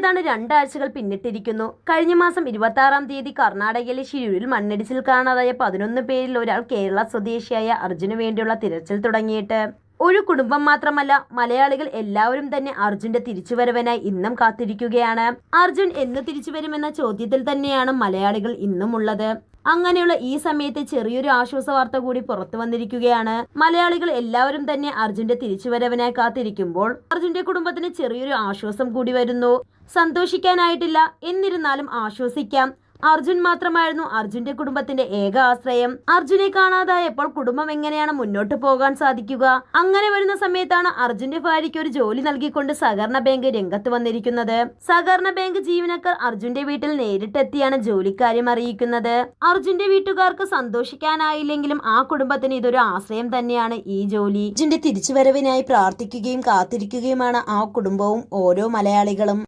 ഏതാണ്ട് 2 ആഴ്ചകൾ പിന്നിട്ടിരിക്കുന്നു. കഴിഞ്ഞ മാസം 26-ാം തീയതി കർണാടകയിലെ ഷിരൂരിൽ മണ്ണിടിച്ചിൽ കാണാതായ 11 പേരിൽ ഒരാൾ കേരള സ്വദേശിയായ അർജുന് വേണ്ടിയുള്ള തിരച്ചിൽ തുടങ്ങിയിട്ട് ഒരു കുടുംബം മാത്രമല്ല, മലയാളികൾ എല്ലാവരും തന്നെ അർജുന്റെ തിരിച്ചുവരവിനായി ഇന്നും കാത്തിരിക്കുകയാണ്. അർജുൻ എന്ന് തിരിച്ചുവരുമെന്ന ചോദ്യത്തിൽ തന്നെയാണ് മലയാളികൾ ഇന്നും ഉള്ളത്. അങ്ങനെയുള്ള ഈ സമയത്ത് ചെറിയൊരു ആശ്വാസ വാർത്ത കൂടി പുറത്തു വന്നിരിക്കുകയാണ്. മലയാളികൾ എല്ലാവരും തന്നെ അർജുന്റെ തിരിച്ചുവരവിനായി കാത്തിരിക്കുമ്പോൾ അർജുന്റെ കുടുംബത്തിന് ചെറിയൊരു ആശ്വാസം കൂടി വരുന്നു. സന്തോഷിക്കാനായിട്ടില്ല, എന്നിരുന്നാലും ആശ്വസിക്കാം. അർജുൻ മാത്രമായിരുന്നു അർജുന്റെ കുടുംബത്തിന്റെ ഏക ആശ്രയം. അർജുനെ കാണാതായപ്പോൾ കുടുംബം എങ്ങനെയാണ് മുന്നോട്ട് പോകാൻ സാധിക്കുക? അങ്ങനെ വരുന്ന സമയത്താണ് അർജുന്റെ ഭാര്യയ്ക്ക് ഒരു ജോലി നൽകിക്കൊണ്ട് സഹകരണ ബാങ്ക് രംഗത്ത് വന്നിരിക്കുന്നത്. സഹകരണ ബാങ്ക് ജീവനക്കാർ അർജുന്റെ വീട്ടിൽ നേരിട്ടെത്തിയാണ് ജോലിക്കാര്യം അറിയിക്കുന്നത്. അർജുന്റെ വീട്ടുകാർക്ക് സന്തോഷിക്കാനായില്ലെങ്കിലും ആ കുടുംബത്തിന് ഇതൊരു ആശ്രയം തന്നെയാണ് ഈ ജോലി. അർജുന്റെ തിരിച്ചുവരവിനായി പ്രാർത്ഥിക്കുകയും കാത്തിരിക്കുകയുമാണ് ആ കുടുംബവും ഓരോ മലയാളികളും.